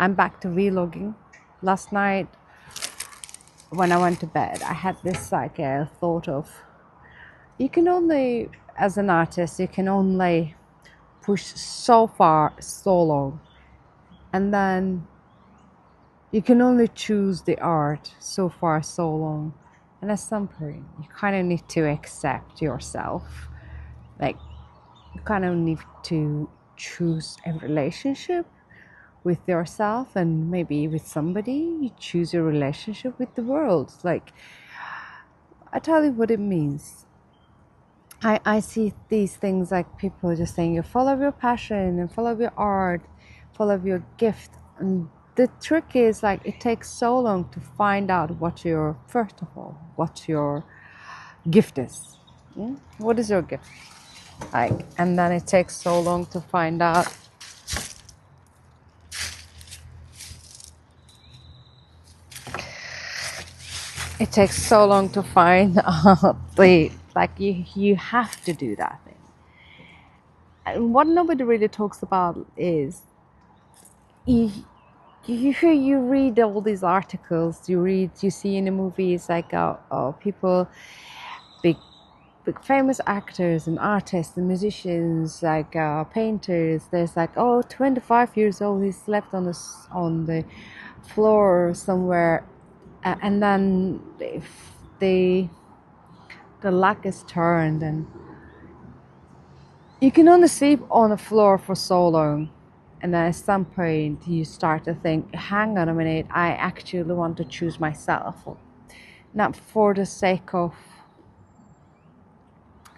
I'm back to vlogging. Last night when I went to bed, I had this like a thought of you can only, as an artist, you can only push so far, so long, and then you can only choose the art so far, so long, and at some point, you kind of need to accept yourself. Like you kind of need to choose a relationship with yourself, and maybe with somebody you choose your relationship with the world. Like I tell you what it means. I see these things like people just saying you follow your passion and follow your art, follow your gift, and the trick is like it takes so long to find out what your, first of all, what your gift is. What is your gift, like, and then it takes so long to find out. It takes so long to find out the, like, you have to do that thing. And what nobody really talks about is you read all these articles, you see in the movies like people, big famous actors and artists and musicians, like painters. There's like, 25 years old, he slept on the floor somewhere, and then if the luck is turned, and you can only sleep on the floor for so long, and then at some point you start to think, hang on a minute, I actually want to choose myself, not for the sake of,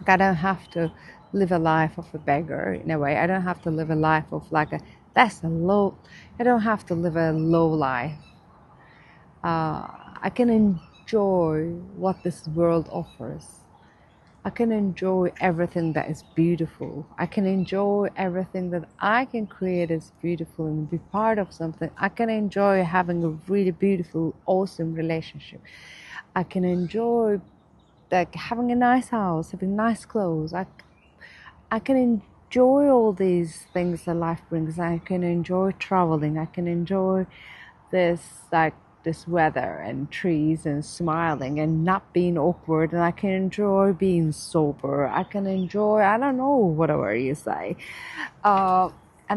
like, I don't have to live a life of a beggar in a way. I don't have to live a life of like I don't have to live a low life. I can enjoy what this world offers. I can enjoy everything that is beautiful. I can enjoy everything that I can create as beautiful and be part of something. I can enjoy having a really beautiful, awesome relationship. I can enjoy like having a nice house, having nice clothes. I can enjoy all these things that life brings. I can enjoy traveling. I can enjoy this, like, this weather and trees and smiling and not being awkward, and I can enjoy being sober. I can enjoy, I don't know, whatever you say. And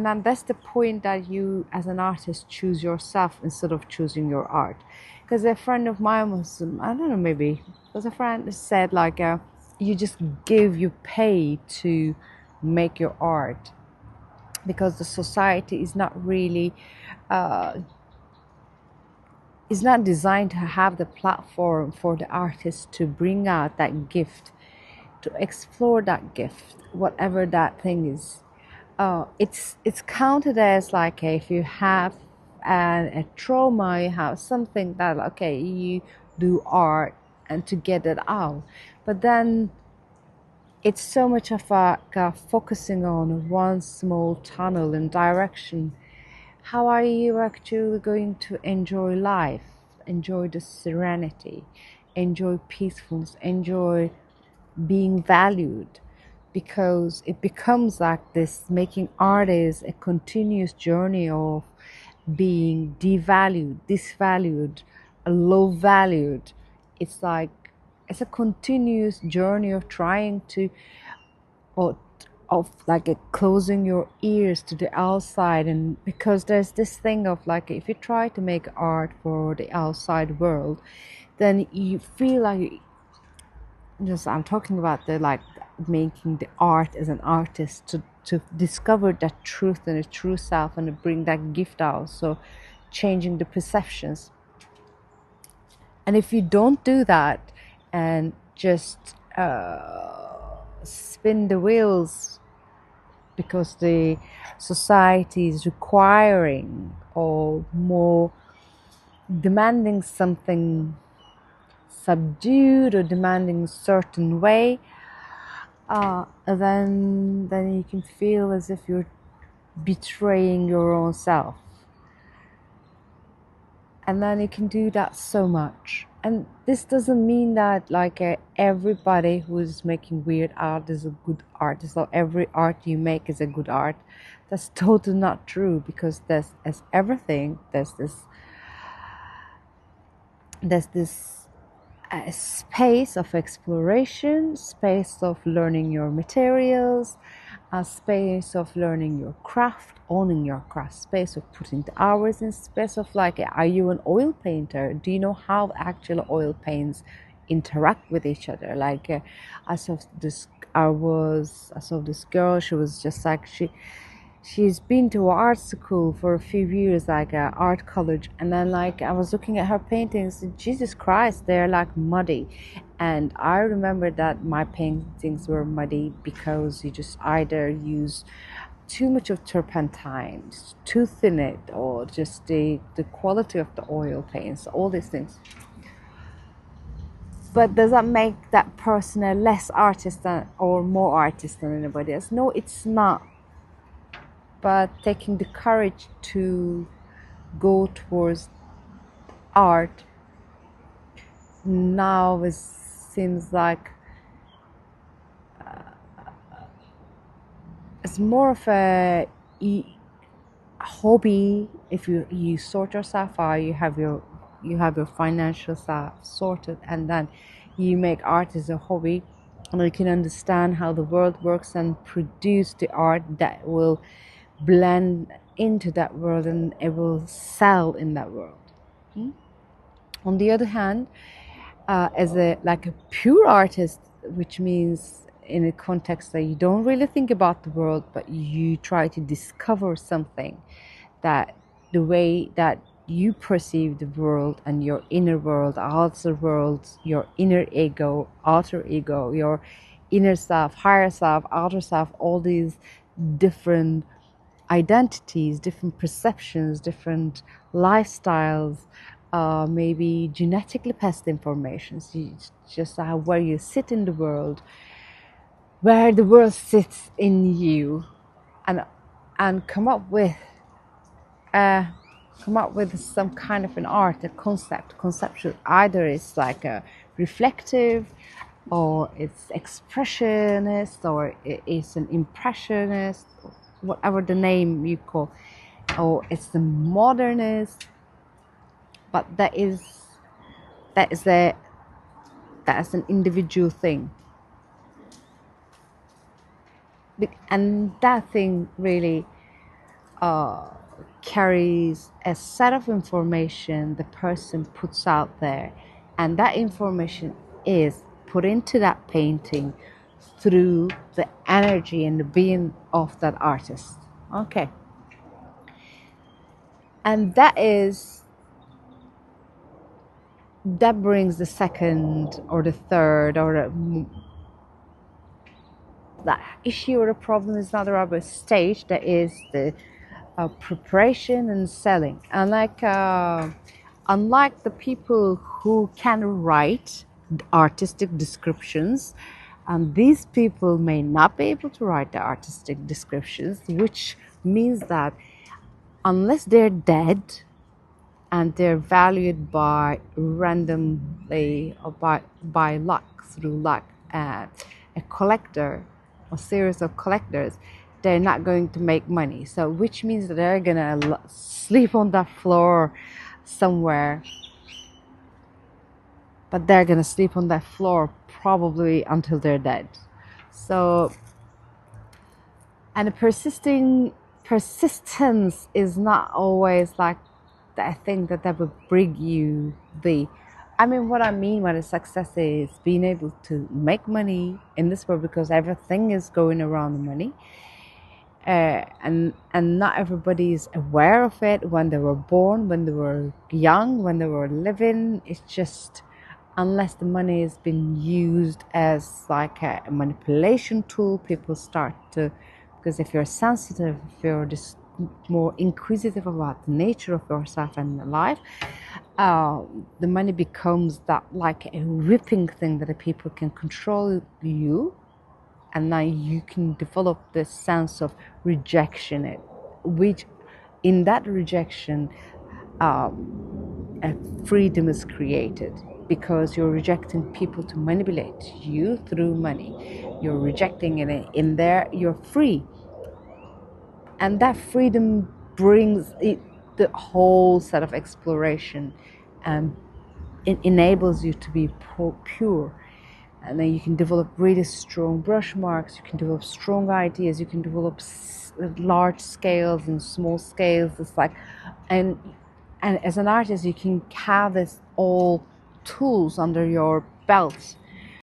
then that's the point, that you as an artist choose yourself instead of choosing your art. Because a friend of mine was, I don't know, maybe it was a friend that said like, you just you pay to make your art, because the society is not really is not designed to have the platform for the artist to bring out that gift, to explore that gift, whatever that thing is. It's counted as like, if you have a trauma, you have something that, okay, you do art and to get it out. But then it's so much of a focusing on one small tunnel and direction. How are you actually going to enjoy life, enjoy the serenity, enjoy peacefulness, enjoy being valued? Because it becomes like this, making art is a continuous journey of being devalued, disvalued, low valued. It's like, it's a continuous journey of trying to, or of like closing your ears to the outside. And because there's this thing of like, if you try to make art for the outside world, then you feel like, just, I'm talking about the, like, making the art as an artist to discover that truth and the true self and to bring that gift out, so changing the perceptions. And if you don't do that and just spin the wheels because the society is requiring or more demanding something subdued or demanding a certain way, then you can feel as if you're betraying your own self. And then you can do that so much. And this doesn't mean that like everybody who's making weird art is a good artist, or every art you make is a good art. That's totally not true, because there's, as everything, there's this a space of exploration, space of learning your materials, a space of learning your craft, owning your craft, space of putting the hours in, space of like, are you an oil painter? Do you know how actual oil paints interact with each other? Like, I saw this, I saw this girl. She was just like, she's been to art school for a few years, like art college, and then like I was looking at her paintings, and Jesus Christ, they're like muddy. And I remember that my paintings were muddy because you just either use too much of turpentine to thin it, or just the quality of the oil paints, all these things. But does that make that person a less artist than, or more artist than anybody else? No, it's not. But taking the courage to go towards art now seems like it's more of a hobby. If you sort yourself out, you have your financial stuff sorted, and then you make art as a hobby, and you can understand how the world works and produce the art that will blend into that world, and it will sell in that world. On the other hand, as a like a pure artist, which means in a context that you don't really think about the world, but you try to discover something, that the way that you perceive the world and your inner world, outer world, your inner ego, outer ego, your inner self, higher self, outer self, all these different identities, different perceptions, different lifestyles, maybe genetically passed information. So just where you sit in the world, where the world sits in you, and come up with some kind of an art, a conceptual. Either it's like a reflective, or it's expressionist, or it's an impressionist, whatever the name you call, or it's the modernist. But that is an individual thing, and that thing really carries a set of information the person puts out there, and that information is put into that painting through the energy and the being of that artist. Okay. And that brings the second or the third, or that issue or the problem is not the rubber stage. That is the preparation and selling. And like unlike the people who can write artistic descriptions, these people may not be able to write the artistic descriptions, which means that unless they're dead and they're valued by randomly, or by luck, through luck, a collector, a series of collectors, they're not going to make money. So which means that they're gonna sleep on that floor somewhere, but they're gonna sleep on that floor probably until they're dead. So, and the persistence is not always like that thing that will bring you what I mean by the success is being able to make money in this world, because everything is going around the money. And not everybody is aware of it when they were born, when they were young, when they were living. It's just, unless the money has been used as like a manipulation tool, people start to, because if you're sensitive, if you're just more inquisitive about the nature of yourself and life, the money becomes that like a whipping thing that the people can control you, and now you can develop this sense of rejection, which in that rejection a freedom is created, because you're rejecting people to manipulate you through money. You're rejecting it in there, you're free. And that freedom brings it, the whole set of exploration, and it enables you to be pure. And then you can develop really strong brush marks, you can develop strong ideas, you can develop large scales and small scales. It's like, and as an artist, you can have this all tools under your belt